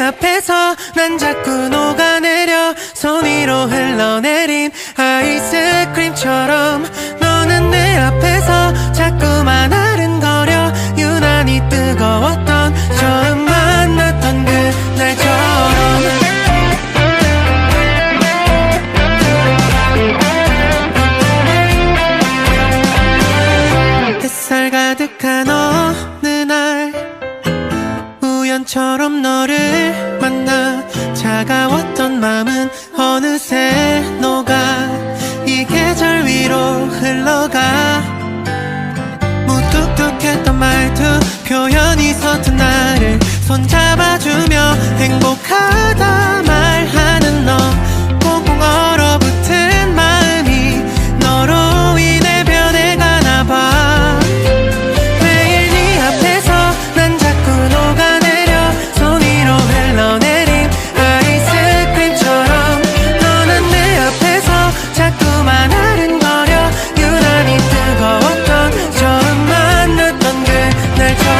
앞에서 난 자꾸 녹아내려 손 위로 흘러내린 아이스크림처럼 너는 내 앞에서 자꾸만 아른거려 유난히 뜨거웠던 처음 만났던 그날처럼 햇살 가득한 어느 날 우연처럼 너를 만나 차가웠던 맘은 어느새 녹아 이 계절 위로 흘러가 무뚝뚝했던 말투 표현이 서툰 나를 손잡아주며 행복하다 말하는 너 꽁꽁 얼어붙은 마음이 너로 인해 변해가나 봐 매일 네 앞에서 난 자꾸 녹아내려 손 위로 흘러내린 아이스크림처럼 너는 내 앞에서 자꾸만 아른거려 유난히 뜨거웠던 처음 만났던 그날처럼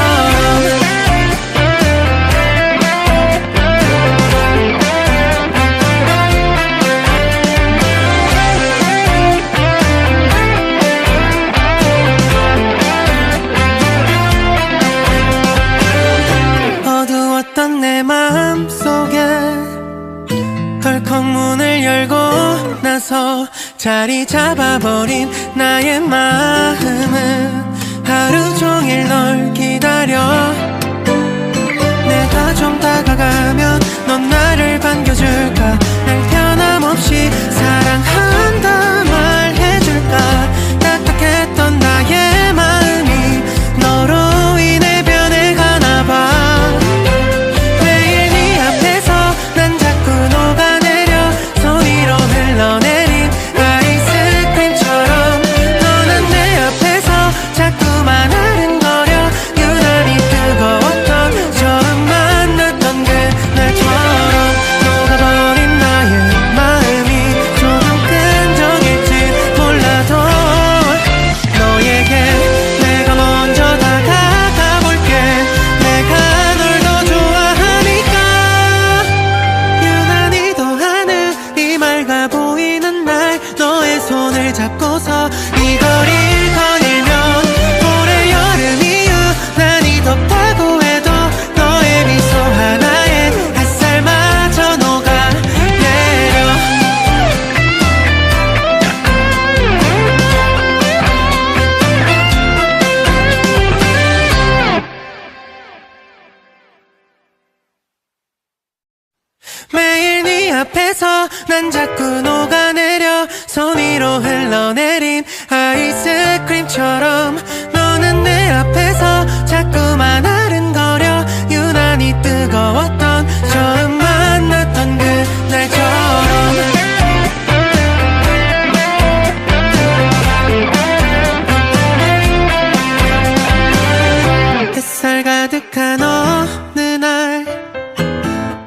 어두웠던 내 마음속에 덜컥 문을 열고 나서 자리 잡아버린 나의 마음은 하루 종일 널 기다려 내가 좀 다가가면 넌 나를 반겨줄까 날 변함없이 사랑한다 말해줄까 딱딱했던 나의 마음이 너로 인해 변해가나봐 매일 네 앞에서 난 자꾸 녹아내려 손 위로 흘러내린 아이스크림처럼 너는 내 앞에서 자꾸만 아른거려 유난히 뜨거웠던 처음 만났던 그날처럼 녹아버린 나의 마음이 조금 끈적일지 몰라도 너에게 내가 먼저 다가가 볼게 내가 널 더 좋아하니까 유난히 더하는 이 맑아 보이는 날 너의 손을 잡고서 이 거리를 거닐면 올해 여름 이후 난이 덥다고 해도 너의 미소 하나에 햇살마저 녹아내려 매일 네 앞에서 난 자꾸 녹아내려 손 위로 흘러내린 아이스크림처럼 너는 내 앞에서 자꾸만 아른거려 유난히 뜨거웠던 처음 만났던 그날처럼 햇살 가득한 어느 날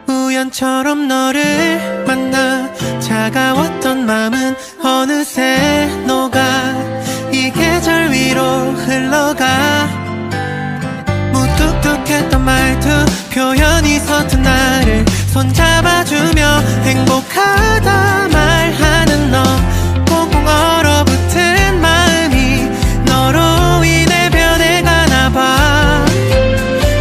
우연처럼 너를 만나 차가웠던 맘은 어느새 녹아 이 계절 위로 흘러가 무뚝뚝했던 말투 표현이 서툰 나를 손잡아주며 행복하다 말하는 너 꽁꽁 얼어붙은 마음이 너로 인해 변해가나 봐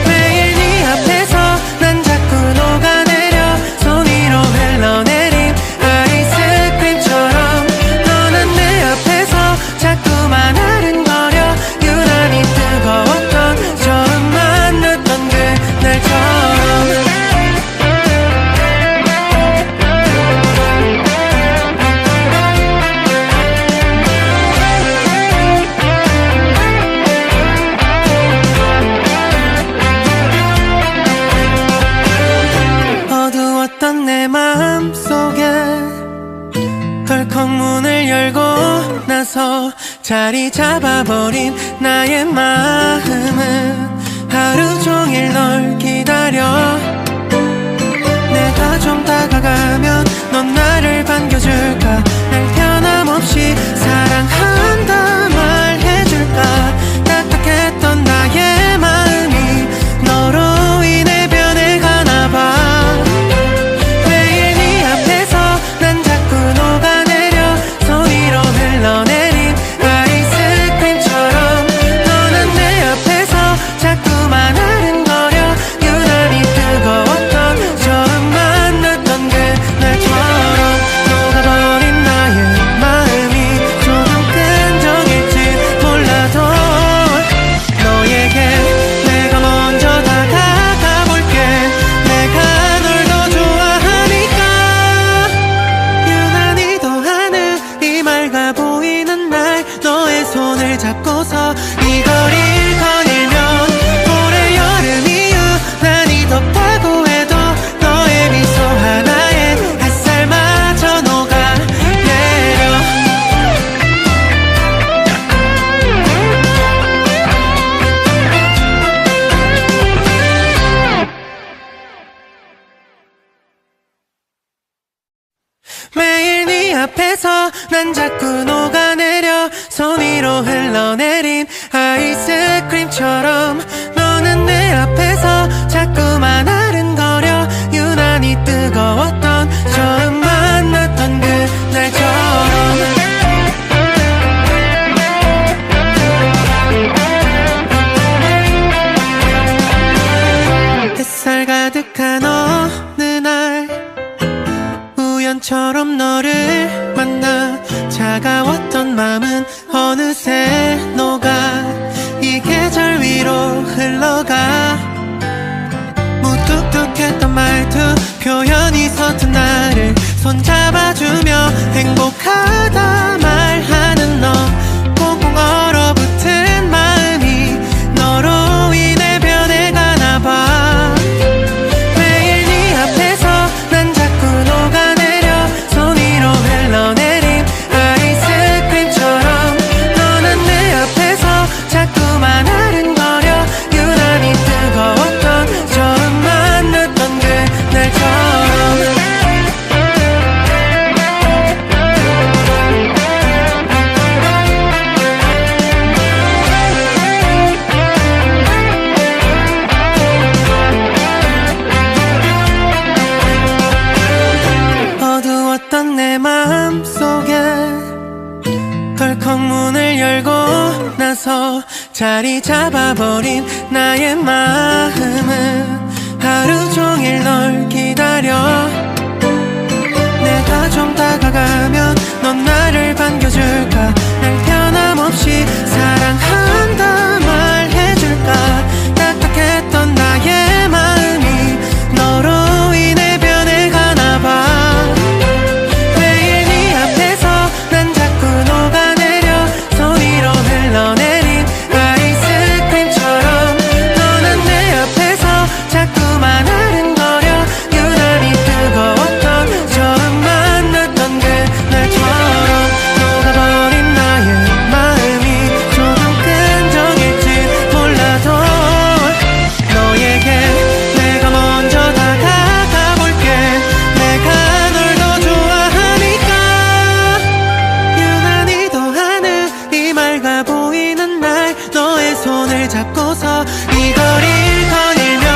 매일 네 앞에서 난 자꾸 녹아내려 손 위로 흘러내린 아이스크림처럼 너는 내 앞에서 자꾸만 아른거려 유난히 뜨거웠던 처음 만났던 그날처럼 어두웠던 내 마음속에 덜컥 문을 열고 나서 자리 잡아버린 나의 마음은 하루 종일 널 기다려 내가 좀 다가가면 넌 나를 반겨줄까 날 변함없이 사랑한다 말해줄까 딱딱했던 나의 마음이 너로 인해 변해가나봐 앞에서 난 자꾸 녹아내려 손 위로 흘러내린 아이스크림처럼 너는 내 앞에서 자꾸만 아른거려 유난히 뜨거웠던 처음 만났던 그날처럼 햇살 가득한 어느 날 우연처럼 너를 만나 차가웠던 맘은 어느새 녹아 이 계절 위로 흘러가 무뚝뚝했던 말투 표현이 서툰 나를 손잡아주며 행복하다 말하는 너 꽁꽁 얼어붙은 마음이 너로 인해 변해가나 봐 매일 네 앞에서 난 자꾸 녹아내려 손 위로 흘러내린 아이스크림처럼 너는 내 앞에서 자꾸만 아른거려 유난히 뜨거웠던 처음 만났던 그날처럼 어두웠던 내 맘속에 덜컥 문을 열고 나서 자리 잡아버린 나의 마음은 하루 종일 널 기다려 내가 좀 다가가면 넌 나를 반겨줄까 날 변함없이 사랑한다 말해줄까 딱딱했던 나의 마음이 너로 인해 변해가나 봐 매일 네 앞에서 난 자꾸 녹아내려 손 위로 흘러내린 아이스크림처럼 너는 내 앞에서 자꾸만 아른거려 유난히 뜨거웠던 처음 만났던 그날처럼 녹아버린 나의 마음이 조금 끈적일지 몰라도 너에게 내가 먼저 다가가 볼게 내가 널 더 좋아하니까 유난히 더 하늘이 맑아 보이는 날 너의 손을 잡고서 이 거리를 거닐면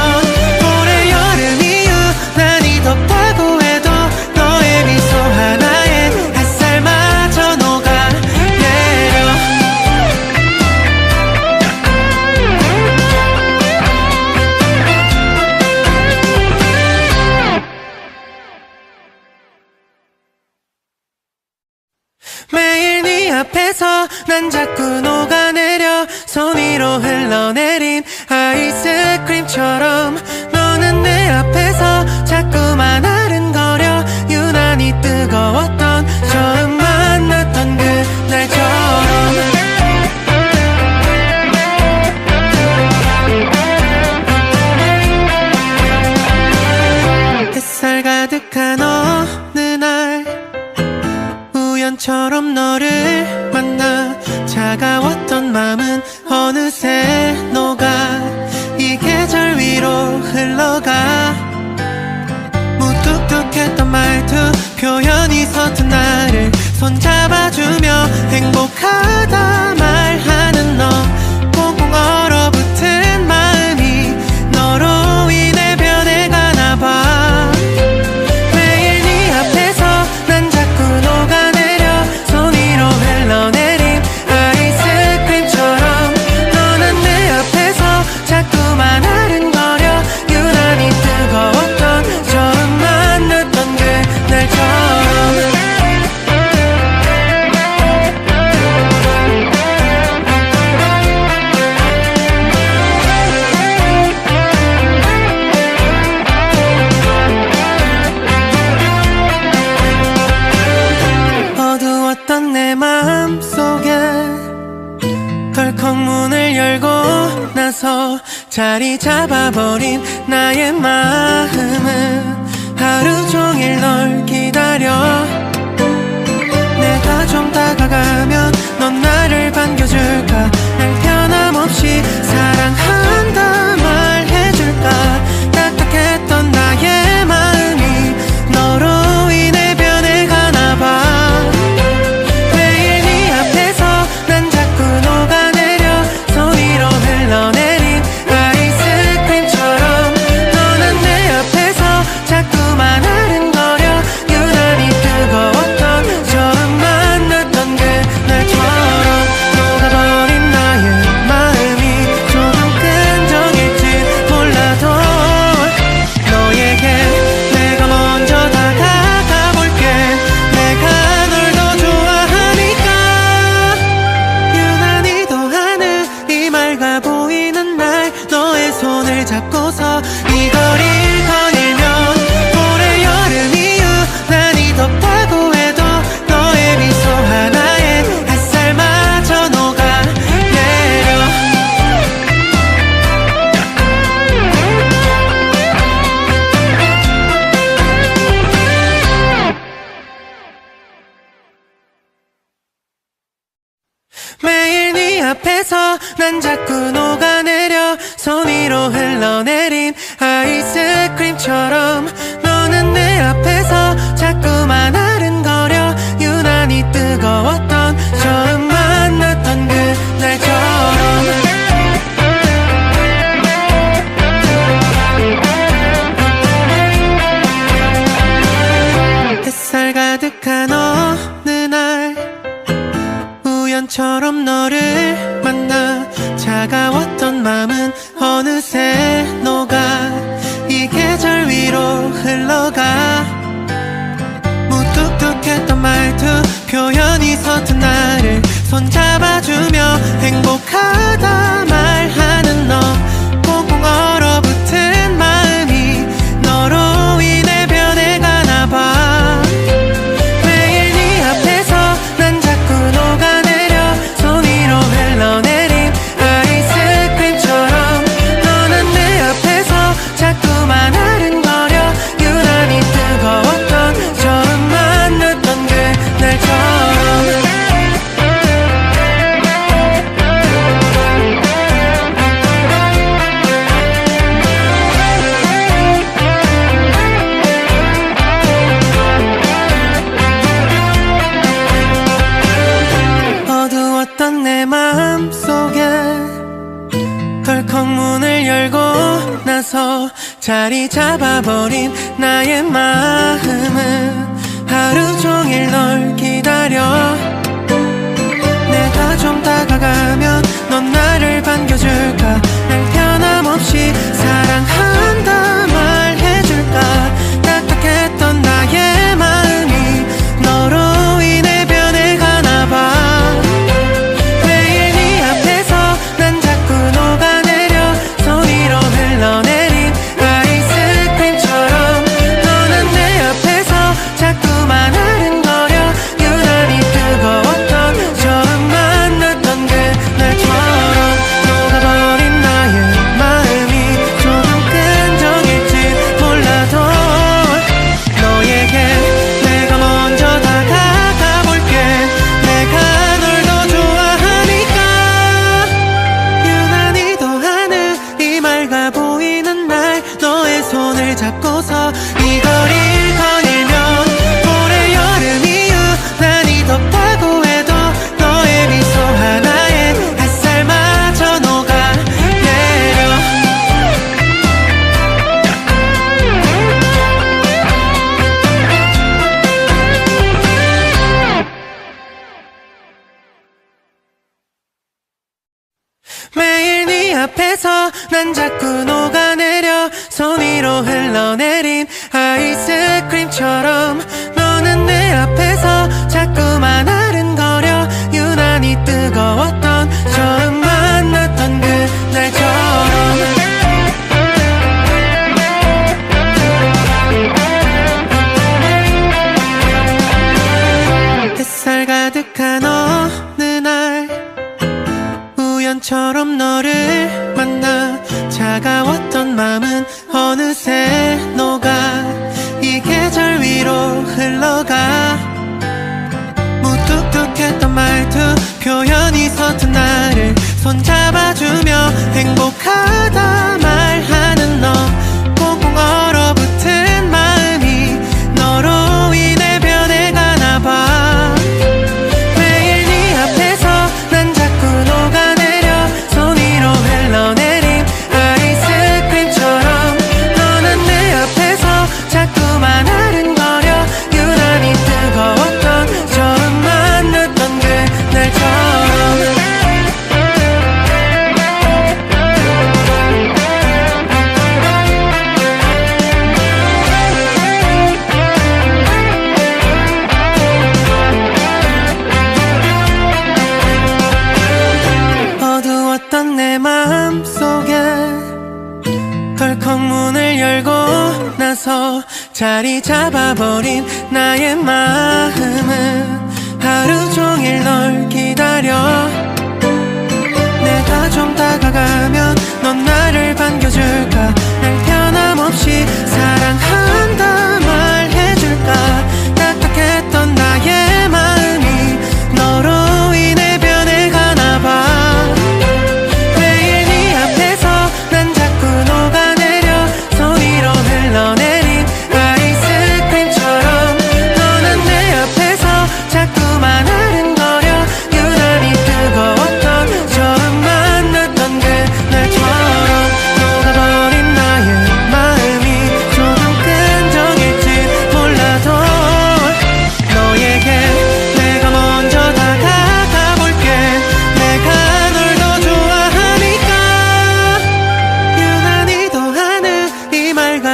올해 여름 이후 난이 덥다고 해도 너의 미소 하나에 햇살마저 녹아내려 매일 네 앞에서 난 자꾸 녹아내려 손 위로 흘러내린 아이스크림처럼 너는 내 앞에서 자꾸만 아른거려 유난히 뜨거웠던 처음 만났던 그날처럼 햇살 가득한 어느 날 우연처럼 너를 만나 차가웠던 맘은 어느새 녹아 이 계절 위로 흘러가 무뚝뚝했던 말투 표현이 서툰 나를 손잡아주며 행복하다 말하는 너 꽁꽁 얼어붙은 마음이 너로 인해 변해가나 봐 매일 네 앞에서 난 자꾸 녹아내려 손 위로 흘러내린 아이스크림처럼 너는 내 앞에서 자꾸만 아른거려 유난히 뜨거웠던 처음 만났던 그날처럼 어두웠던 내 맘속에 덜컥 문을 열고 나서 자리 잡아버린 나의 마음은 하루 종일 널 기다려 내가 좀 다가가면 넌 나를 반겨줄까 날 변함없이 사랑한다 말해줄까 딱딱했던 나의 마음이 너로 인해 변해가나 봐 난 자꾸 녹아내려 손 위로 흘러내린 아이스크림처럼 너는 내 앞에서 자꾸만 아른거려 유난히 뜨거웠던 처음 만났던 그날처럼 햇살 가득한 어느 날 우연처럼 너를 만나 차가웠던 맘은 어느새 녹아 이 계절 위로 흘러가 무뚝뚝했던 말투 표현이 서툰 나를 손잡아주며 행복하다 말하는 너 꽁꽁 얼어붙은 마음이 너로 인해 변해가나 봐 매일 네 앞에서 난 자꾸 녹아내려 손 위로 흘러내린 아이스크림처럼 너는 내 앞에서 자꾸만 아른거려 유난히 뜨거웠던 처음 만났던 그날처럼 어두웠던 내 마음속에 덜컥 문을 열고 나서 자리 잡아버린 나의 마음은 하루 종일 널 기다려 내가 좀 다가가면 넌 나를 반겨줄까 날 변함없이 사랑한다 말해줄까 딱딱했던 나의 마음이 너로 인해 변해가나 봐 매일 네 앞에서 난 자꾸 녹아내려 손 위로 흘러내린 아이스크림처럼 너는 내 앞에서 자꾸만 아른거려 유난히 뜨거웠던 처음 만났던 그날처럼 녹아버린 나의 마음이 조금 끈적일지 몰라도 너에게 내가 먼저 다가가 볼게 내가 널 더 좋아하니까 유난히 더 하늘이 맑아 보이는 날 너의 손을 잡고서 이 거리를 거닐면 올해 여름이 유난히 덥다고 해도 너의 미소 하나에 햇살마저 녹아내려 매일 네 앞에서 난 자꾸 녹아내려 손 위로 흘러내린 아이스크림처럼 너는 내 앞에서 자꾸만 아른거려 유난히 뜨거웠던 처음 만났던 그날처럼 햇살 가득한 어느 날 우연처럼 너를 만나 차가웠던 맘은 어느새 녹아 이 계절 위로 흘러가 무뚝뚝했던 말투 표현이 서툰 나를 손잡아주며 행복하다 말하는 너 꽁꽁 얼어붙은 마음이 너로 인해 변해가나 봐 매일 네 앞에서 난 자꾸 녹아내려 손 위로 흘러내린 아이스크림처럼 너는 내 앞에서 자꾸만 아른거려 유난히 뜨거웠던 처음 만났던 그날처럼 어두웠던 내 마음속에 덜컥 문을 열고 나서 자리 잡아버린 나의 마음은 하루 종일 널 기다려 내가 좀 다가가면 넌 나를 반겨줄까 날 변함없이 사랑한다 말해줄까 딱딱했던 나의 마음이 너로 인해 변해가나 봐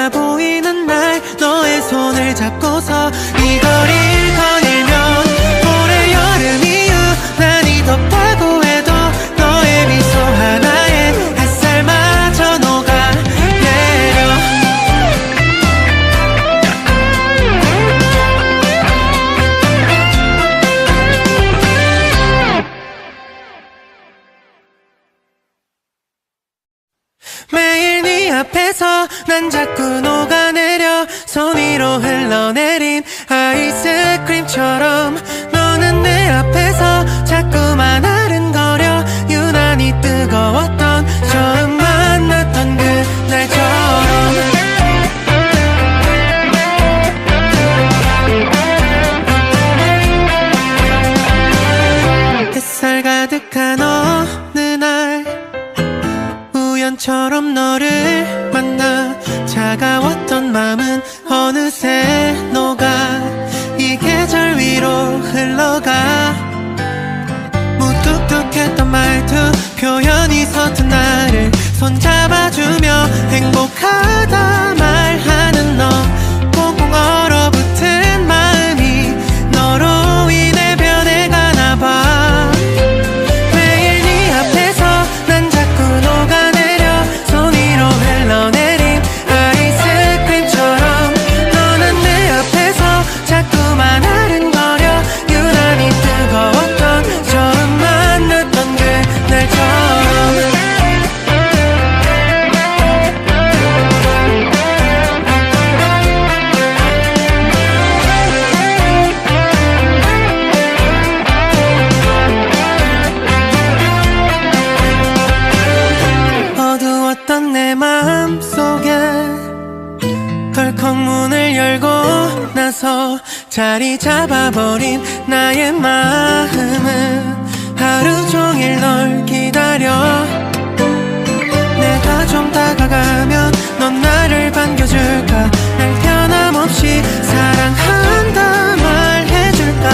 맑아 보이는 날 너의 손을 잡고서 이 거리를 거닐면 올해 여름 이후 난이 덥다고 해도 너의 미소 하나에 햇살마저 녹아내려 매일 네 앞에서 난 자꾸 녹아내려 손 위로 흘러내린 아이스크림처럼 너는 내 앞에서 자꾸만 아른거려 유난히 뜨거웠던 처음 만났던 그날처럼 햇살 가득한 어느 날 우연처럼 너를 만나 차가웠던 맘은 어느새 녹아 이 계절 위로 흘러가 무뚝뚝했던 말투 표현이 서툰 나를 손잡아주며 행복하다 말하는 너 꽁꽁 얼어붙은 마음이 너로 인해 변해가나 봐 매일 네 앞에서 난 자꾸 녹아내려 손 위로 흘러내린 아이스크림처럼 너는 내 앞에서 자꾸만 아른거려 유난히 뜨거웠던 처음 만났던 그날처럼 어두웠던 내 마음속에 덜컥 문을 열고 나서 자리 잡아버린 나의 마음은 하루 종일 널 기다려 내가 좀 다가가면 넌 나를 반겨줄까 날 변함없이 사랑한다 말해줄까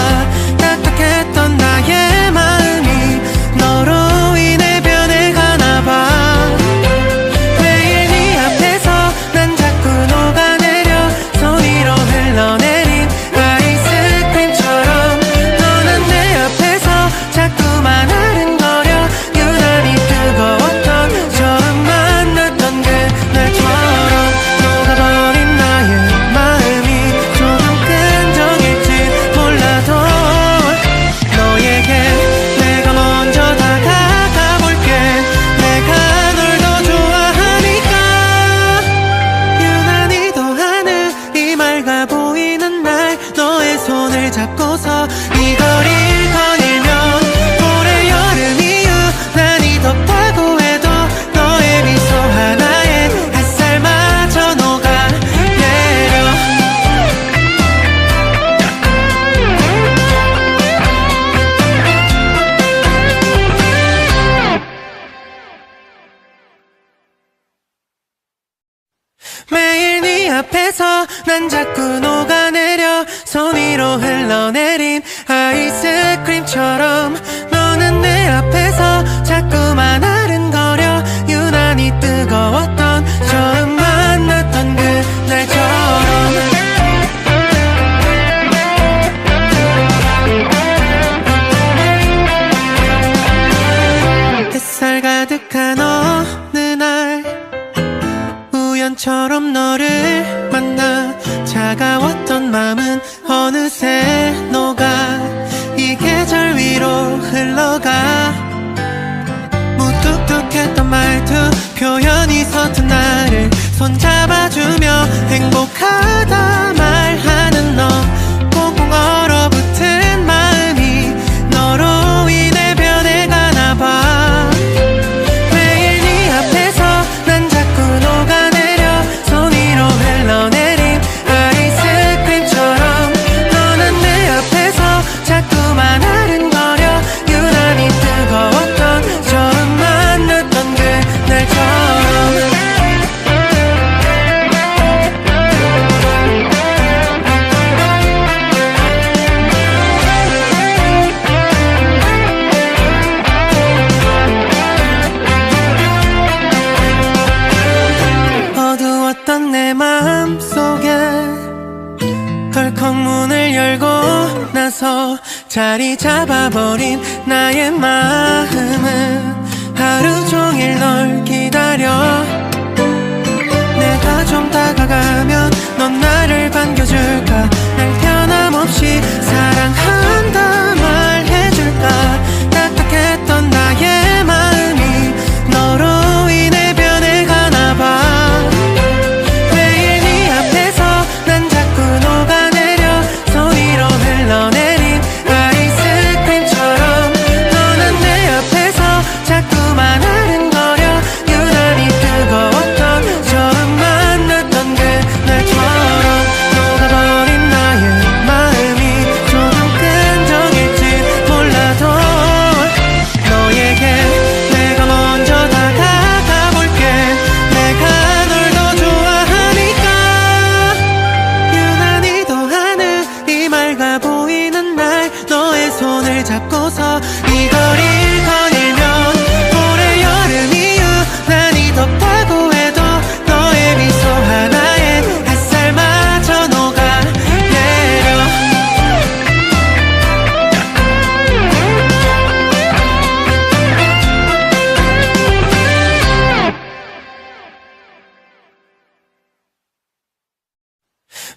딱딱했던 나의 마음이 너로 인해 변해가나봐 매일 네 앞에서 난 자꾸 녹아내려 손 위로 흘러내린 아이스크림처럼 너는 내 앞에서 자꾸만 아른거려 유난히 뜨거웠던 처음 만났던 그날처럼 녹아버린 나의 마음이 조금 끈적일지 몰라도 너에게 내가 먼저 다가가 볼게 내가 널 더 좋아하니까 유난히 더하늘이 맑아 보이는 날 너의 손을 잡고서 이 거리를 거닐면 올해 여름 이후 난이 덥다고 해도 너의 미소 하나에 햇살마저 녹아내려 매일 네 앞에서 난 자꾸 녹아내려 손 위로 흘러내린 아이스크림처럼 너는 내 앞에서 자꾸만 아른거려 유난히 뜨거웠던 처음 만났던 그날처럼 햇살 가득한 어느 날 우연처럼 너를 만나 차가웠던 맘은 어느새 녹아 이 계절 위로 흘러가 무뚝 마음속에 덜컥 문을 열고 나서 자리 잡아버린 나의 마음은 하루 종일 널 기다려. 내가 좀 다가가면 넌 나를 반겨줄까? 날 변함없이 사랑한다 말해줄까? 딱딱했던 나의 마음이 너로 인해 변해가나봐. 매일 네 앞에서 난 자꾸 녹아내려 손 위로 흘러내린 아이스크림처럼. 너는 내 앞에서 자꾸만 아른거려. 유난히 뜨거웠던 처음 만났던 그날처럼. 녹아버린 나의 마음이 조금 끈적일지 몰라도 너에게 내가 먼저 다가가볼게. 내가 널 더 좋아하니까. 유난히 더하는 이 맑아 보이는 날 너의 손을 잡고서 이 거리를 거닐면 올해 여름 이후 난이 덥다고 해도 너의 미소 하나에 햇살마저 녹아내려.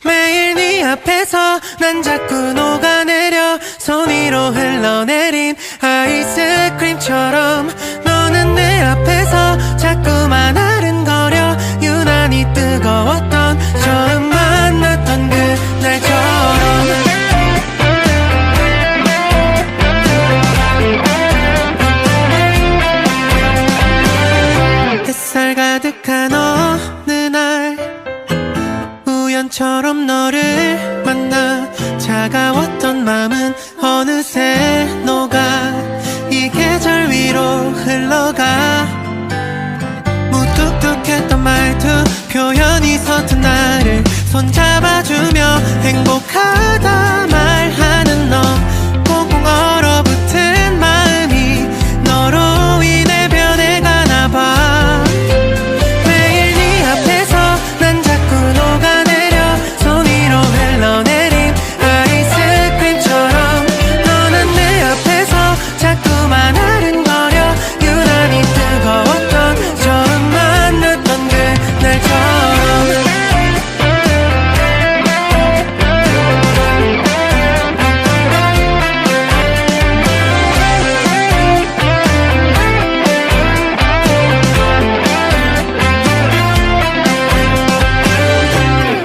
매일 네 앞에서 난 자꾸 녹아내려 손 위로 흘러내린 아이스크림처럼. 너는 내 앞에서 자꾸만 아른거려. 유난히 뜨거웠던 처음 만났던 그날처럼. 햇살 가득한 어느 날 우연처럼 너를 만나 차가웠던 맘은 어느새 녹아 이 계절 위로 흘러가. 무뚝뚝했던 말투 표현이 서툰 나를 손잡아주며 행복하다 말하는 너. 꽁꽁 얼어붙은 마음이 너로 인해 변해가나봐. 매일 네 앞에서 난 자꾸 녹아내려 손 위로 흘러내린 아이스크림처럼. 너는 내 앞에서 자꾸만 아른거려. 유난히 뜨거웠던 처음 만났던 그날처럼.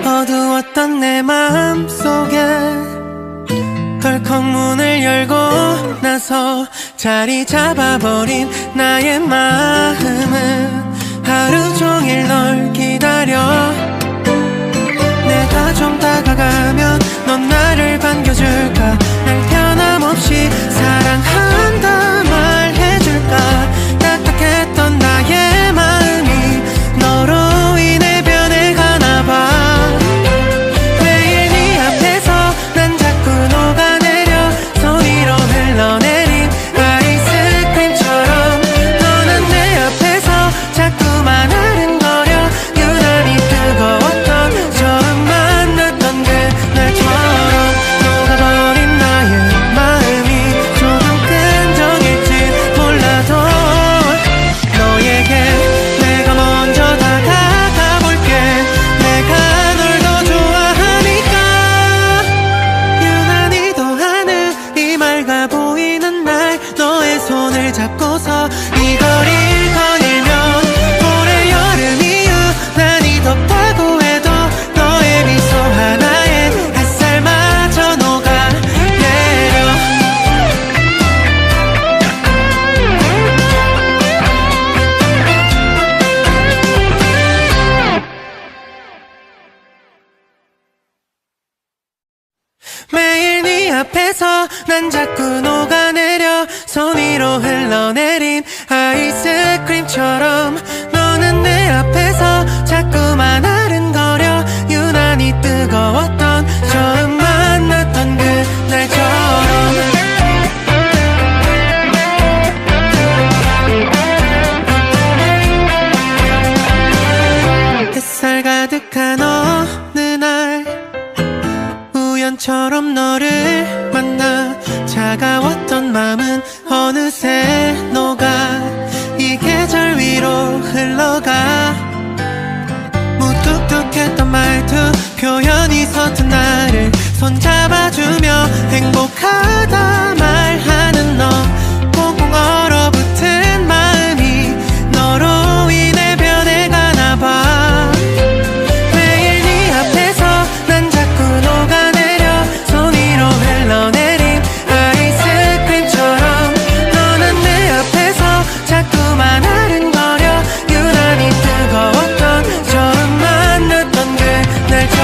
어두웠던 내 마음속에 덜컥 문을 열고 나서 자리 잡아버린 나의 마음은 하루 종일 널 기다려. 내가 좀 다가가면 넌 나를 반겨줄까? 날 변함없이 사랑한다 말해줄까? 딱딱했던 나의 마음이 너로 인해 변해가나봐. 매일 네 앞에서 난 자꾸 녹아내려 손 위로 흘러내린 아이스크림처럼. 너는 내 앞에서 자꾸만 아른거려. 유난히 뜨거웠던 처음 만났던 그날처럼. 녹아버린 나의 마음이 조금 끈적일지 몰라도 너에게 내가 먼저 다가가볼게. 내가 널 더 좋아하니까. 유난히 더하는 이 맑아 보이는 날 너의 손을 잡고서 이 거리를 거닐면 올해 여름 이후 난이 덥다고 해도 너의 미소 하나에 햇살마저 녹아내려. 매일 네 앞에서 난 자꾸 녹아내려 손 위로 흘러내린 아이스크림처럼. 너는 내 앞에서 자꾸만 아른거려. 유난히 뜨거웠던 처음 만났던 그날처럼. 햇살 가득한 우연처럼 너를 만나 차가웠던 마음은 어느새 녹아 이 계절 위로 흘러가 무뚝뚝했던 말투 표현이 서툰 나를 손잡아주며 행복하다 말하는 너 꽁꽁 얼어붙은 마음이 너로 인해 변해가나봐 매일 네 앞에서 난 자꾸 녹아내려 손 위로 흘러내린 아이스크림처럼 너는 내 앞에서 자꾸만 아른거려 유난히 뜨거웠던 처음 만났던 그날처럼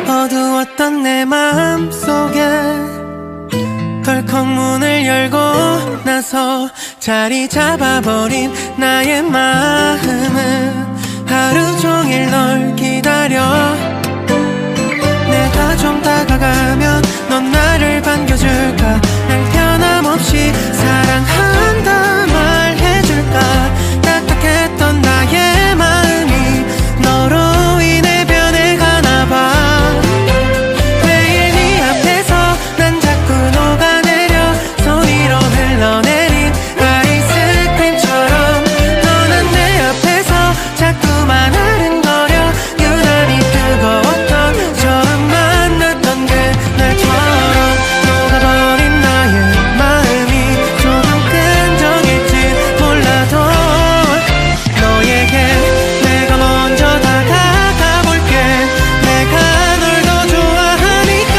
어두웠던 내 마음속에 덜컥 문을 열고 나서 자리 잡아버린 나의 마음은 하루 종일 널 기다려 내가 좀 다가가면 넌 나를 반겨줄까 날 변함없이 사랑한다 말해줄까 딱딱했던 나의 마음이 너로 인해 변해가나봐 매일 네 앞에서 난 자꾸 녹아내려 손 위로 흘러내린 아이스크림처럼 너는 내 앞에서 자꾸만 아른거려 유난히 뜨거웠던 처음 만났던 그날처럼 녹아버린 나의 마음이 조금 끈적일지 몰라도 너에게 내가 먼저 다가가볼게 내가 널 더 좋아하니까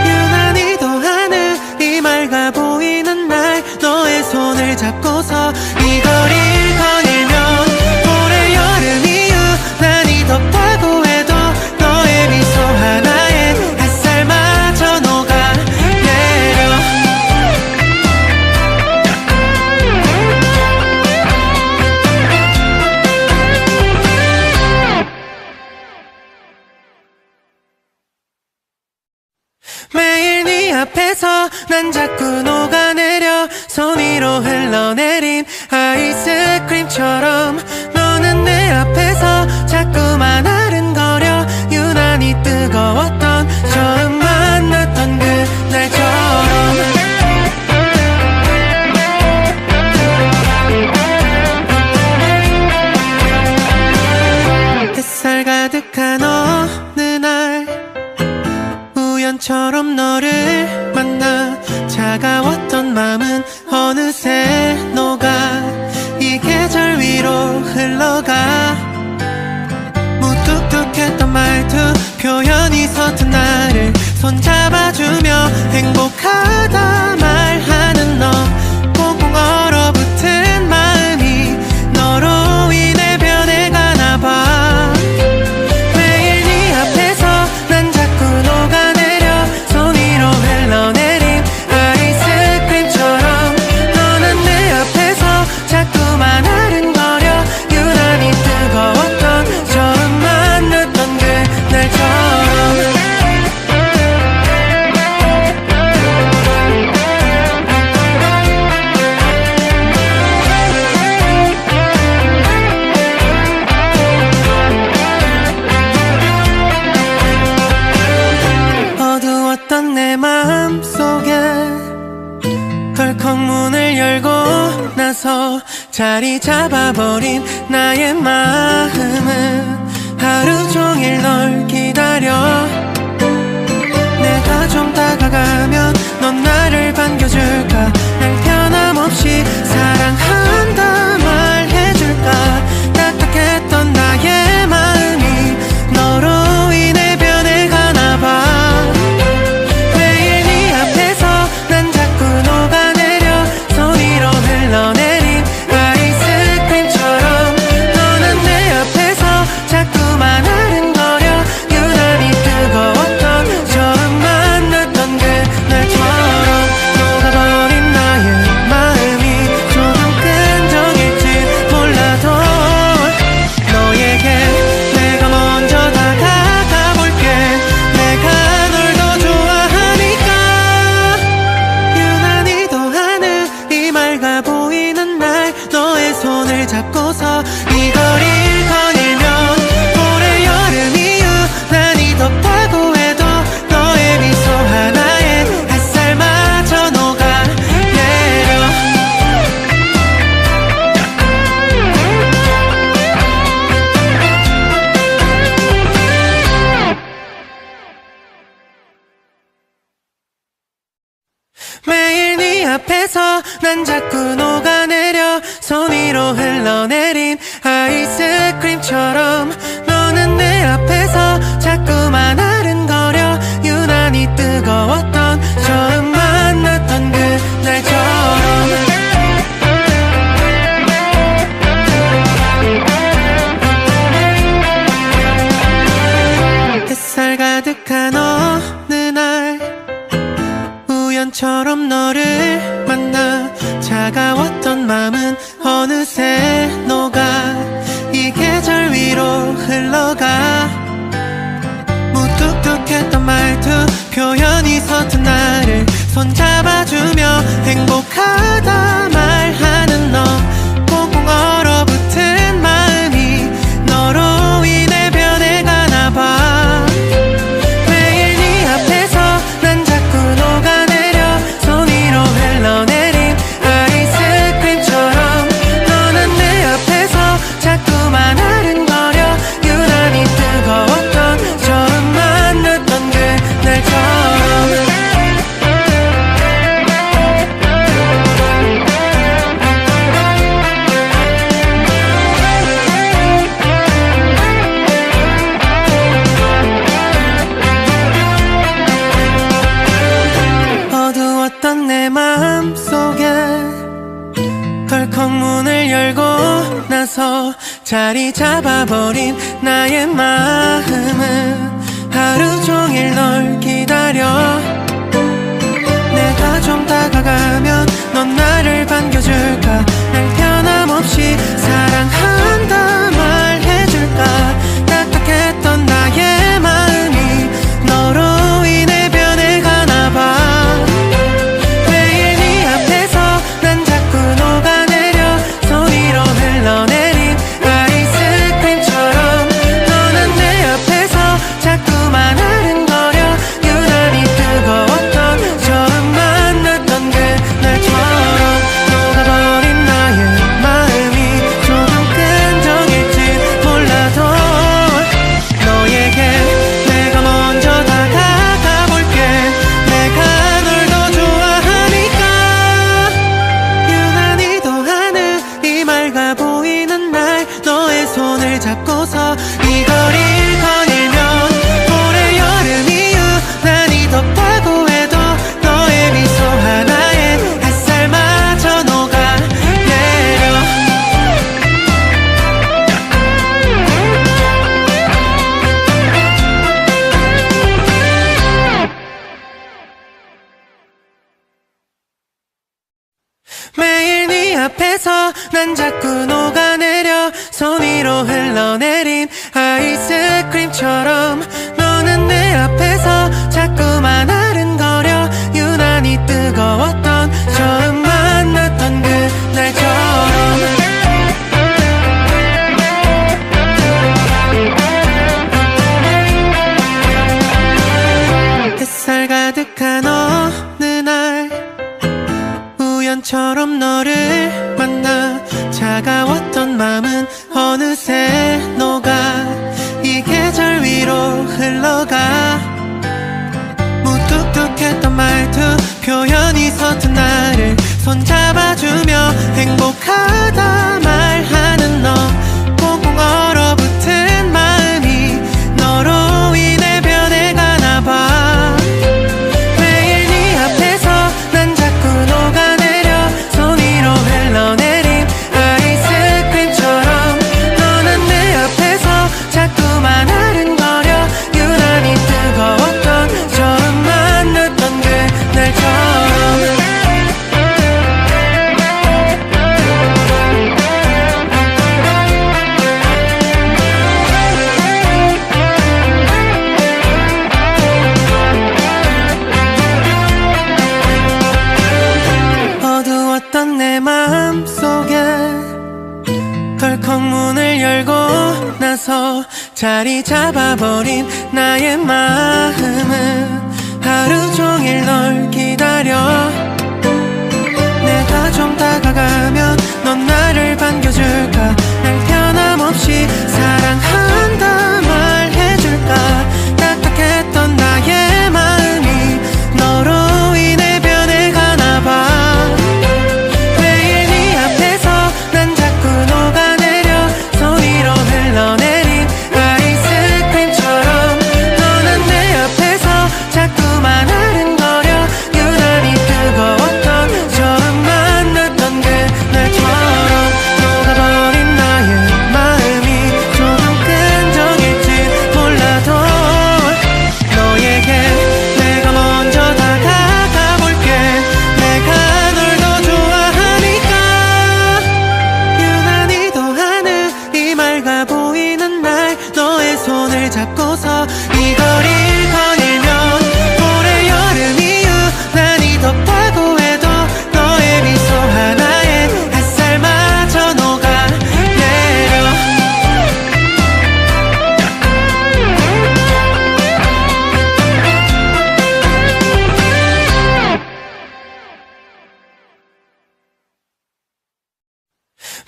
유난히 더하늘이 맑아 보이는 날 너의 손을 잡고서 이 거리를 거닐면 올해 여름이 유난히 덥다고 해도 너의 미소 하나에 햇살마저 녹아내려 매일 네 앞에서 난 자꾸 녹아내려 손 위로 흘러내린 아이스크림처럼 너는 내 앞에서 자꾸만 아른거려 유난히 뜨거웠던 처음 만났던 그날처럼 햇살 가득한 어느 날 우연처럼 너를 만나 차가웠던 마음은 어느새 녹아 이 계절 위로 흘러가 무뚝뚝했던 말투 표현이 서툰 나를 손잡아주며 행복하다 말하는 너 꽁꽁 얼어붙은 마음이 너로 인해 변해가나봐 매일 네 앞에서 난 자꾸 녹아내려 손 위로 흘러내린 아이스크림처럼 너는 내 앞에서 자꾸만 아른거려 유난히 뜨거웠던 처음 만났던 그날처럼 어두웠던 내 마음속에 덜컥 문을 열고 나서 자리 잡아버린 나의 마음은 하루 종일 널 기다려 내가 좀 다가가면 넌 나를 반겨줄까 날 변함없이 사랑한다 말해줄까 딱딱했던 나의 마음이 너로 인해 변해가나봐 매일 네 앞에서 난 자꾸 녹아내려 손 위로 흘러내린 아이스크림처럼 너는 내 앞에서 자꾸 난 자꾸 녹아내려 손 위로 흘러내린 아이스크림처럼 너는 내 앞에서 자꾸만 아른거려 유난히 뜨거웠던 처음 만났던 그날처럼 햇살 가득한 어느 날 우연처럼 너를 만나 차가웠던 맘은 어느새 녹아 이 계절 위로 흘러가 무뚝뚝했던 말투 표현이 서툰 나를 손잡아주며 행복하다 말하는 너 꽁꽁 얼어붙은 마음이 너로 인해 변해가나 봐 매일 네 앞에서 난 자꾸 녹아내려 손 위로 흘러내린 아이스크림처럼 너는 내 앞에서 자꾸만 아른거려 유난히 뜨거웠던 처음 만났던 그날처럼 어두웠던 내 마음속에 덜컥 문을 열고 나서 자리 잡아버린 나의 마음은 하루 종일 널 기다려 내가 좀 다가가면 넌 나를 반겨줄까 날 변함없이 사랑한다 말해줄까 딱딱했던 나의 마음이 너로 인해 변해가나봐 매일 네 앞에서 난 자꾸 녹아내려 손 위로 흘러내린 아이스크림처럼 너는 내 앞에서 자꾸만 아른거려 유난히 뜨거웠던 처음 만났던 그날처럼 녹아버린 나의 마음이 조금 끈적일지 몰라도 너에게 내가 먼저 다가가 볼게 내가 널 더 좋아하니까 유난히 더하는 이 맑아 보이는 날 너의 손을 잡고서 이 거리를 거닐면 올해 여름 이후 난이 덥다고 해도 너의 미소 하나에 햇살마저 녹아내려 매일 네 앞에서 난 자꾸 녹아내려 손 위로 흘러내린 아이스크림처럼 너는 내 앞에서 자꾸만 아른거려 유난히 뜨거웠던 처음 만났던 그날처럼 햇살 가득한 어느 날 우연처럼 너를 만나 차가웠던 맘은 어느새 녹아 이 계절 위로 흘러가 무뚝뚝했던 말투 표현이 서툰 나를 손잡아주며 행복하다 말하는 너 꽁꽁 얼어붙은 마음이 너로 인해 변해가나 봐 매일 네 앞에서 난 자꾸 녹아내려 손 위로 흘러내린 아이스크림처럼 너는 내 앞에서 자꾸만 아른거려 유난히 뜨거웠던 처음 만났던 그날처럼 어두웠던 내 마음속에 덜컥 문을 열고 나서 자리 잡아버린 나의 마음은 하루 종일 널 기다려 내가 좀 다가가면 넌 나를 반겨줄까 날 변함없이 사랑한다 말해줄까 딱딱했던 나의 마음이 너로 인해 변해가나봐 잡고서 이 거리를 거닐면 올해 여름 이후 난이 덥다고 해도 너의 미소 하나에 햇살마저 녹아내려.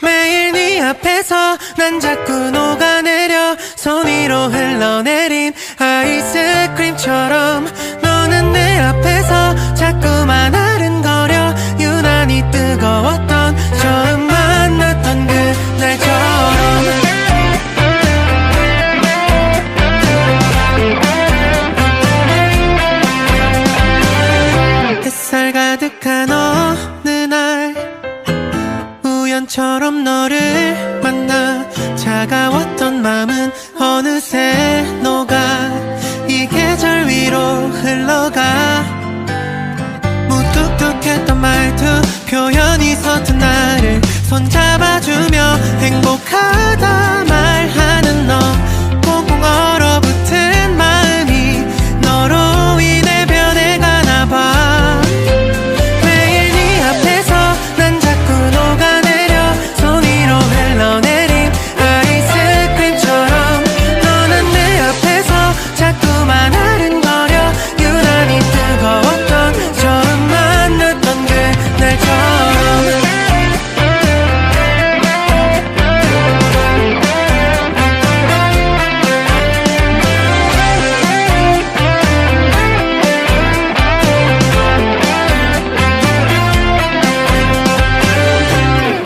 매일 네 앞에서 난 자꾸 녹아내려. 손 위로 흘러내린 아이스크림처럼 너는 내 앞에서 자꾸만 아른거려. 유난히 뜨거웠던 처음 만났던 그날처럼. 햇살 가득한 어느 날 우연처럼 너를 만나 차가웠던 맘은 어느새 녹아 이 계절 위로 흘러가. 무뚝뚝했던 말투 표현이 서툰 나를 손잡아주며 행복하다 말하는 너. 꽁꽁 얼어붙은 마음이 너로 인해 변해가나 봐. 매일 네 앞에서 난 자꾸 녹아내려. 손 위로 흘러내린 아이스크림처럼 너는 내 앞에서 자꾸만 아른거려. 유난히 뜨거웠던 처음 만났던 그날처럼.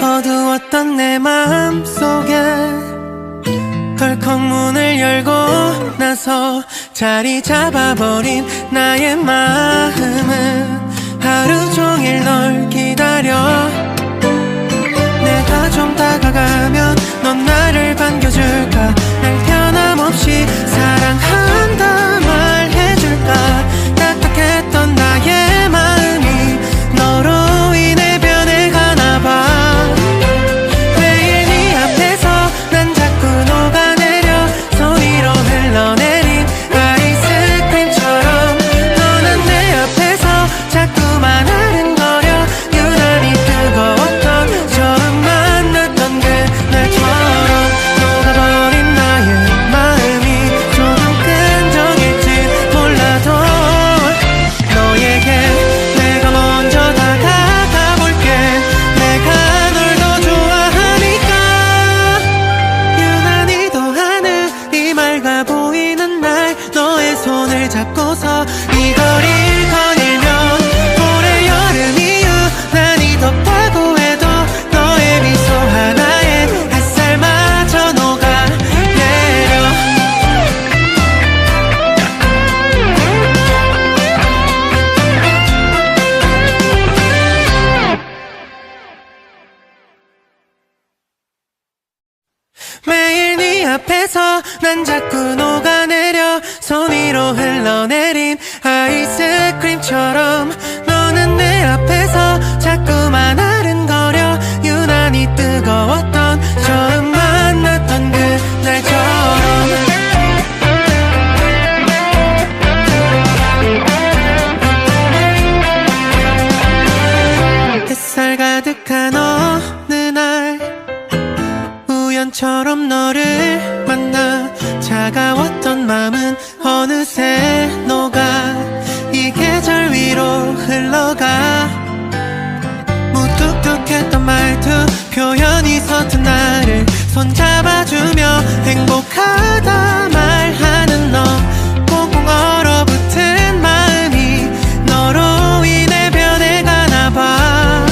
어두웠던 내 마음속에 덜컥 문을 열고 나서 자리 잡아버린 나의 마음은 하루 종일 널 기다려. 내가 좀 다가가면 넌 나를 반겨줄까. 날 변함없이 사랑한다 말해줄까. 딱딱했던 나의 마음이 너로 인해 변해가나 봐. 매일 네 앞에서 난 자꾸 녹아내려. 손 위로 흘러내린 아이스크림처럼 너는 내 앞에서 자꾸만 아른거려. 유난히 뜨거웠던 처음 만났던 그날처럼. 녹아버린 나의 마음이 조금 끈적일지 몰라도 너에게 내가 먼저 다가가 볼게. 내가 널 더 좋아하니까. 유난히 더 하늘이 맑아 보이는 날 너의 손을 잡고서 이 거리를 거닐면 올해 여름 이후 난이 덥다고 해도 너의 미소 하나에 햇살마저 녹아내려. 매일 네 앞에서 난 자꾸 녹아내려. 손 위로 흘러내린 아이스크림처럼 너는 내 앞에서 자꾸만 아른거려. 유난히 뜨거웠던 처음 만났던 그날처럼. 햇살 가득한 어느 날 우연처럼 너를 만나 차가웠던 맘은 어느새 녹아 이 계절 위로 흘러가. 무뚝뚝했던 말투 표현이 서툰 나를 손잡아주며 행복하다 말하는 너. 꽁꽁 얼어붙은 마음이 너로 인해 변해가나 봐.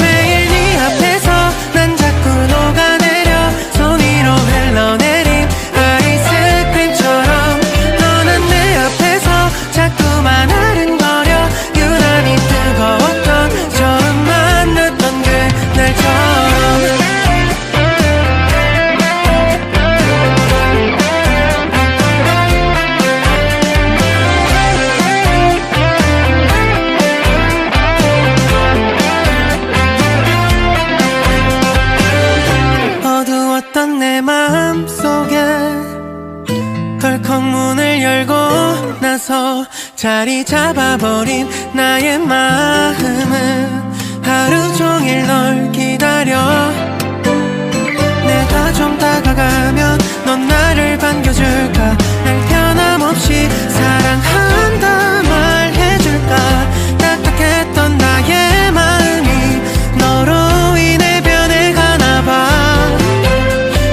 매일 네 앞에서 난 자꾸 녹아내려. 손 위로 흘러내린 아이스크림처럼 너는 내 앞에서 자꾸만 아른거려. 유난히 뜨거웠던 처음 만났던 그날처럼. 덜컥 문을 열고 나서 자리 잡아버린 나의 마음은 하루 종일 널 기다려. 내가 좀 다가가면 넌 나를 반겨줄까? 날 변함없이 사랑한다 말해줄까? 딱딱했던 나의 마음이 너로 인해 변해가나봐.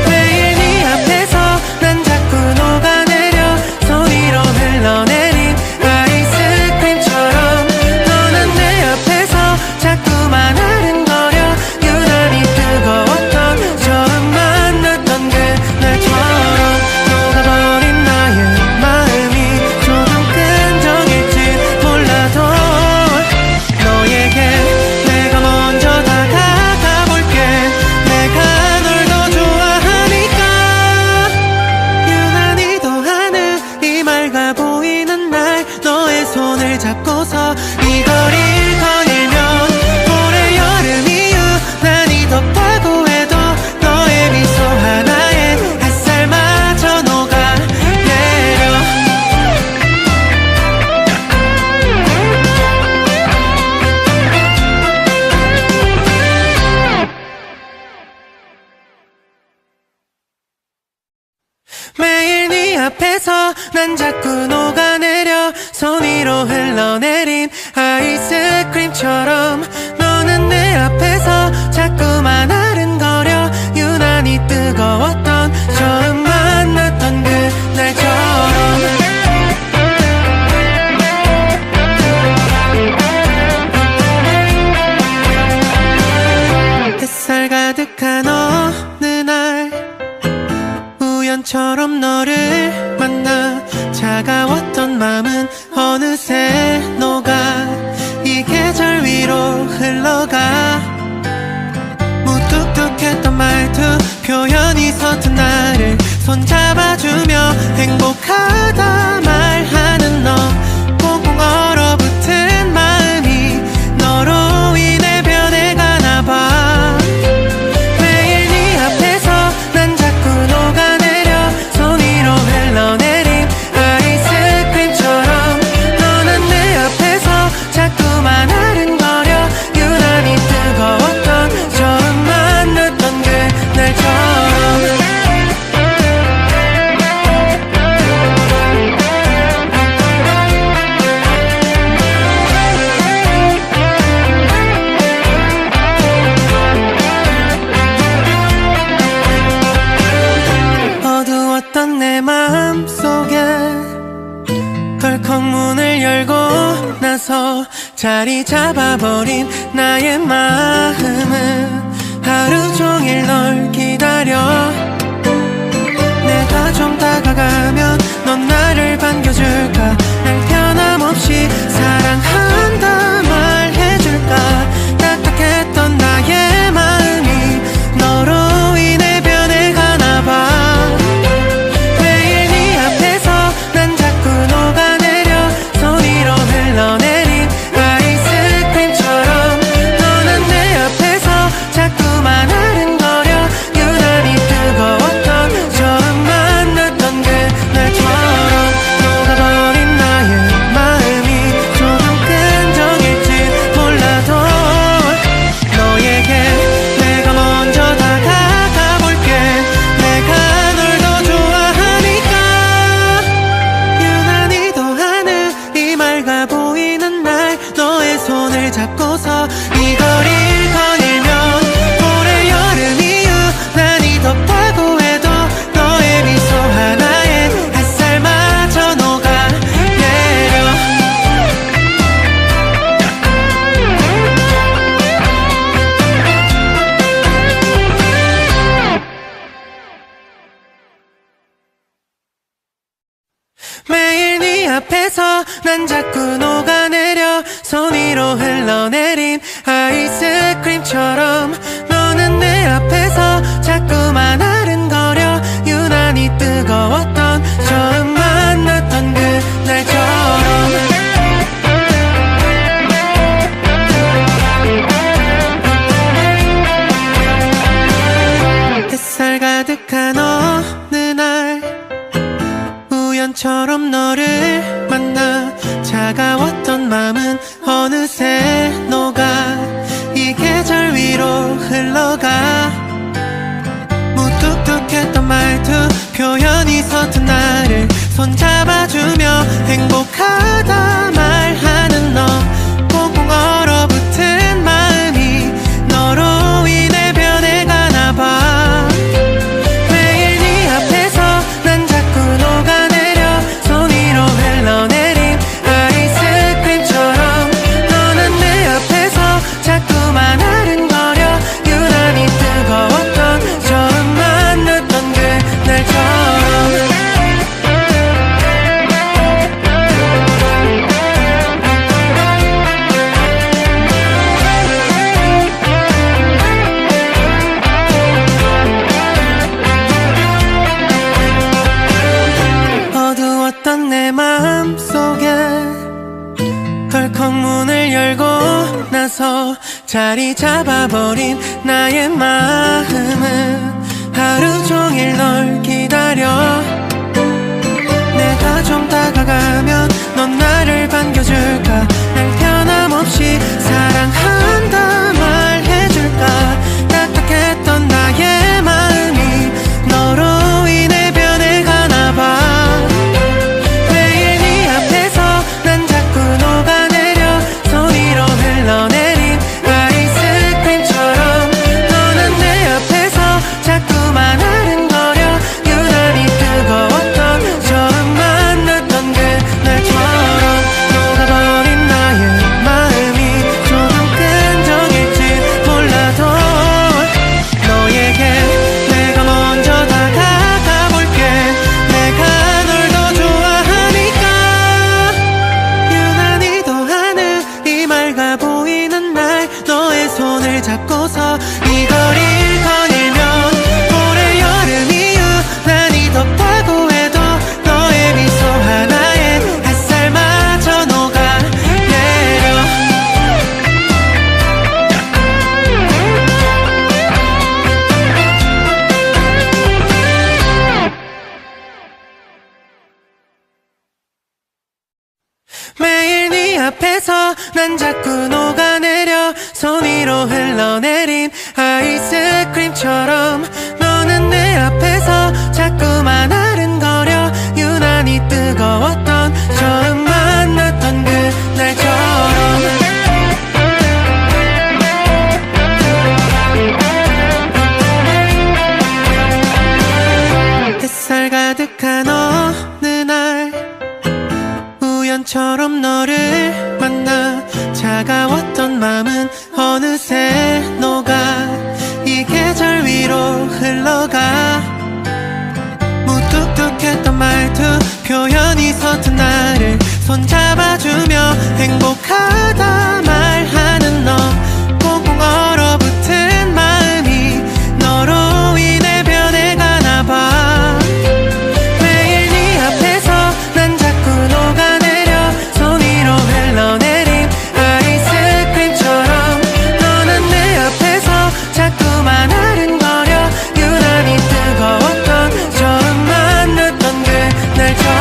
매일 네 앞에서 난 자꾸 녹아내려 손 위로 흘러내린 아이스크림처럼. 너는 내 앞에서 자꾸만 아른거려. 유난히 뜨거웠던 처음 만났던 그날처럼. 녹아버린 나의 마음이 조금 끈적일지 몰라도 너에게 내가 먼저 다가가볼게. 내가 널 더 좋아하니까. 유난히 더하는 이 맑아 보이는 날 너의 손을 잡고서 이 거리를 거닐면 올해 여름 이후 난이 덥다고 해도 너의 미소 하나에 햇살마저 녹아내려. 매일 네 앞에서 난 자꾸 녹아내려 손 위로 흘러내린 아이스크림처럼. 너는 내 앞에서 자꾸만 아른거려. 유난히 뜨거웠던 처음 만났던 그날처럼. 햇살 가득한 어느 날 우연처럼 너를 만나 차가웠던 맘은 어느새 녹아 이 계절 위로 흘러가. 무뚝뚝했던 말투 표현이 서툰 나를 손잡아주며 행복하다 말하는 너. 꽁꽁 얼어붙은 마음이 너로 인해 변해가나봐. 매일 네 앞에서 난 자꾸 녹아내려 손 위로 흘러내린 아이스크림처럼. 너는 내 앞에서 자꾸만 아른거려. 유난히 뜨거웠던 처음 만났던 그날처럼. 어두웠던 내 마음속에 덜컥 문을 열고 나서 자리 잡아버린 나의 마음은 하루 종일 널 기다려. 내가 좀 다가가면 넌 나를 반겨줄까? 날 변함없이 사랑한다 말해줄까? 딱딱했던 나의 마음이 너로 인해 변해가나봐. 매일 네 앞에서 난 자꾸 녹아내려 손 위로 흘러내린 아이스크림처럼. 너는 내 앞에서 자꾸만 아른거려. 유난히 뜨거웠던 처음 만났던 그날처럼. 녹아버린 나의 마음이 조금 끈적일지 몰라도 너에게 내가 먼저 다가가볼게. 내가 널 더 좋아하니까. 유난히 더하는 이 맑아 보이는 날 너의 손을 잡고서 이 거리를 거닐면 올해 여름 이후 난이 덥다고 해도 너의 미소 하나에 햇살마저 녹아내려. 매일 네 앞에서 난 자꾸 녹아내려 손 위로 흘러내린 아이스크림처럼. 너는 내 앞에서 자꾸만 아른거려. 유난히 뜨거웠던 처음 만났던 그날처럼. 햇살 가득한 어느 날 우연처럼 너를 만나 차가웠던 마음은 어느새 녹아 이 계절 위로 흘러가. 무뚝뚝했던 말투 표현이 서툰 나를 손잡아주며 행복하다 말하는 너. 꽁꽁 얼어붙은 마음이 너로 인해 변해가나봐. 매일 네 앞에서 난 자꾸 녹아내려 손 위로 흘러내린 아이스크림처럼. 너는 내 앞에서 자꾸만 아른거려 유난히 뜨거웠던 처음 만났던 그날처럼. 어두웠던 내 마음속에 덜컥 문을 열고 나서 자리 잡아버린 나의 마음은 하루 종일 널 기다려. 내가 좀 다가가면 넌 나를 반겨줄까. 날 변함없이 사랑한다 말해줄까. 딱딱했던 나의 마음이 너로 인해 변해가나봐. 매일 네 앞에서 난 자꾸 녹아내려 손 위로 흘러내린 아이스크림처럼. 너는 내 앞에서 자꾸만 아른거려 유난히 뜨거웠던 처음 만났던 그날처럼. 녹아버린 나의 마음이 조금 끈적일지 몰라도 너에게 내가 먼저 다가가 볼게. 내가 널 더 좋아하니까. 유난히 더하는 이 맑아 보이는 날 너의 손을 잡고서 이 거리를 거닐면 올해 여름 유난히 덥다고 해도 너의 미소 하나에 햇살마저 녹아내려. 매일 네 앞에서 난 자꾸 녹아내려 손 위로 흘러내린 아이스크림처럼. 너는 내 앞에서 자꾸만 아른거려 유난히 뜨거웠던 처음 만났던 그날처럼. 햇살 가득한 어느 날 우연처럼 너를 만나 차가웠던 마음은 어느새 녹아 이 계절 위로 흘러가. 무뚝뚝했던 말투 표현이 서툰 나를 손잡아주며 행복하다 말하는 너. 꽁꽁 얼어붙은 마음이 너로 인해 변해가나봐. 매일 네 앞에서 난 자꾸 녹아내려 손 위로 흘러내린 아이스크림처럼. 너는 내 앞에서 자꾸만 아른거려 유난히 뜨거웠던 처음 만났던 그날처럼.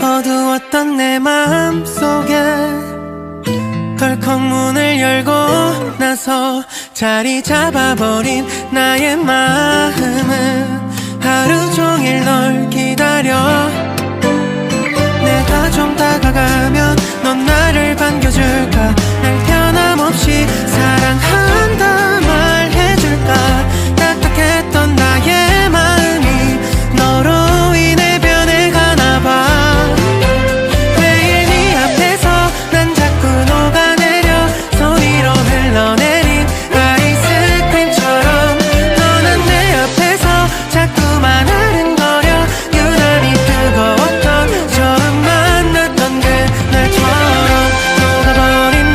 어두웠던 내 마음속에 덜컥 문을 열고 나서 자리 잡아버린 나의 마음은 하루 종일 널 기다려. 내가 좀 다가가면 넌 나를 반겨줄까. 날 변함없이 사랑한다 말해줄까. 딱딱했던 나의 마음이 너로 인해 변해가나봐. 매일 네 앞에서 난 자꾸 녹아내려 손 위로 흘러내린 아이스크림처럼. 너는 내 앞에서 자꾸만 아른거려 유난히 뜨거웠던 처음 만났던 그날처럼. 녹아버린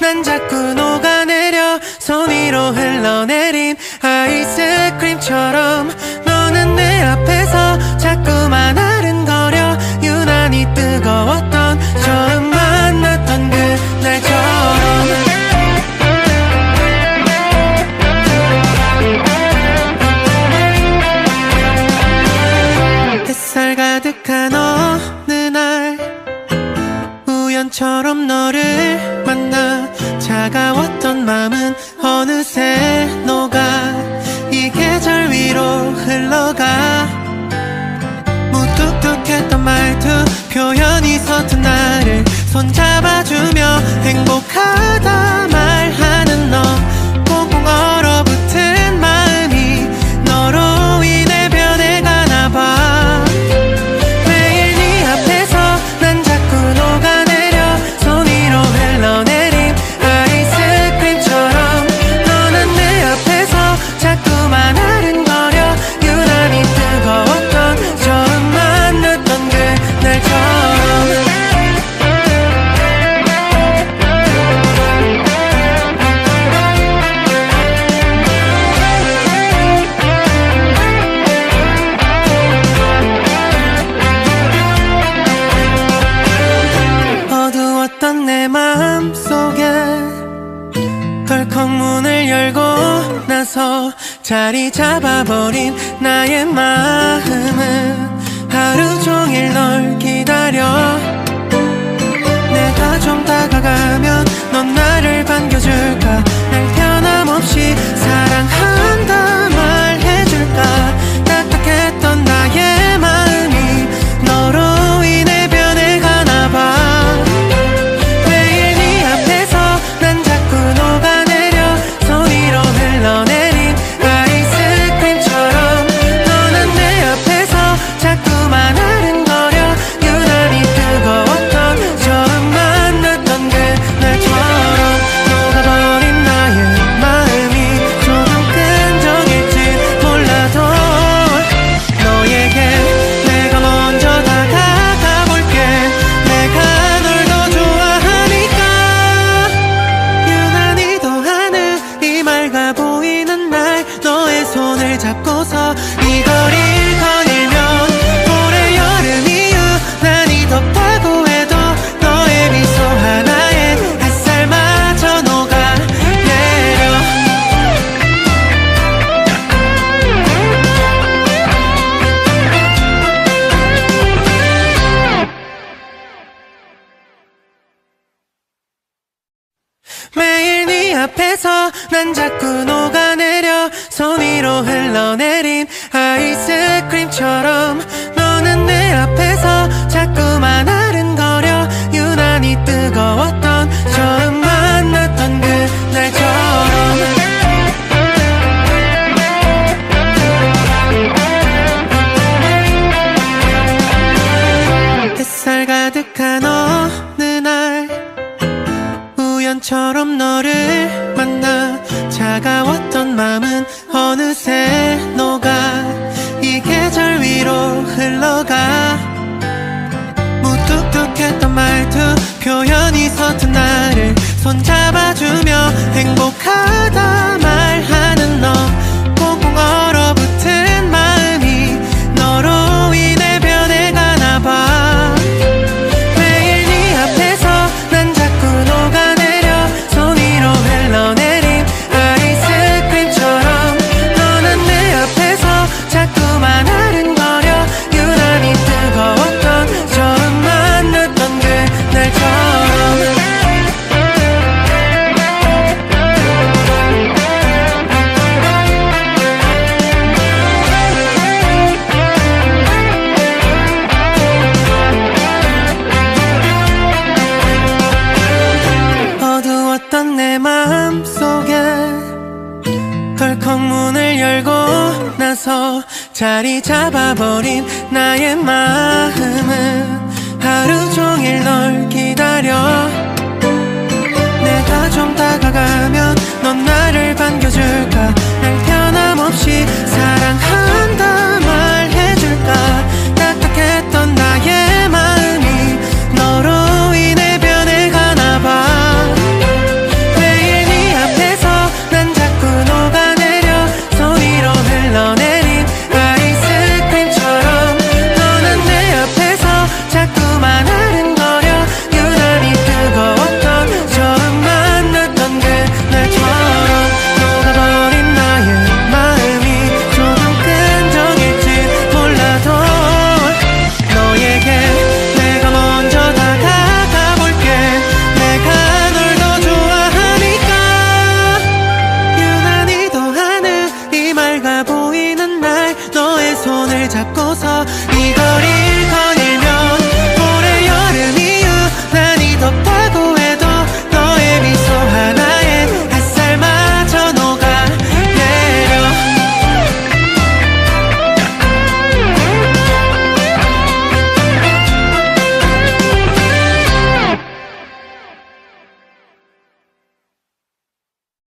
난 자꾸 녹아내려 손 위로 흘러내린 아이스크림처럼 너는 내 앞에서 자꾸만 아른거려 유난히 뜨거웠던 처음 만났던 그날처럼 햇살 가득한 어느 날 우연처럼 너를 만나 차가웠던 맘은 어느새 녹아 이 계절 위로 흘러가 무뚝뚝했던 말투 표현이 서툰 나를 손잡아주며 행복하다 말하는 너 꽁꽁 얼어붙은 마음이 너로 인해 변해가나봐 매일 네 앞에서 난 자꾸 녹아내려 손 위로 흘러내린 아이스크림처럼 너는 내 앞에서 자꾸만 아른거려 유난히 뜨거웠던 처음 만났던 그날처럼 어두웠던 내 맘속에 덜컥 문을 열고 나서 자리 잡아버린 나의 마음은 하루 종일 널 기다려 내가 좀 다가가면 넌 나를 반겨줄까 날 변함없이 사랑한다 말해줄까 딱딱했던 나의 마음이 너로 인해 변해가나봐 매일 네 앞에서 난 자꾸 녹아내려 손 위로 흘러내린 아이스크림처럼 너는 내 앞에서 자꾸만 아른거려 유난히 뜨거웠던 처음 만났던 그날처럼 녹아버린 나의 마음이 조금 끈적일지 몰라도 너에게 내가 먼저 다가가볼게 내가 널 더 좋아하니까 유난히 더하는 이 맑아 보이는 날 너의 손을 잡고서 이 거리를 거닐면 올해 여름 이후 난이 덥다고 해도 너의 미소 하나에 햇살마저 녹아내려 매일 네 앞에서 난 자꾸 녹아내려 손 위로 흘러내린 아이스크림처럼 너는 내 앞에서 자꾸만 아른거려 유난히 뜨거웠던 처음 만났던 그날처럼 햇살 가득한 어느 날 우연처럼 너를 만나 차가웠던 맘은 어느새 녹아 이 계절 위로 흘러가 무뚝뚝했던 말투 표현이 서툰 나를 손잡아주며 행복하다 말하는 너 꽁꽁 얼어붙은 마음이 너로 인해 변해가나봐 매일 네 앞에서 난 자꾸 녹아내려 손 위로 흘러내린 아이스크림처럼 너는 내 앞에서 자꾸만 아른거려 유난히 뜨거웠던 처음 만났던 그날처럼 어두웠던 내 맘속에 덜컥 문을 열고 나서 자리 잡아버린 나의 마음은 하루 종일 널 기다려 내가 좀 다가가면 넌 나를 반겨줄까 날 변함없이 사랑한다 말해줄까 딱딱했던 나의 마음이 너로 인해 변해가나봐 잡고서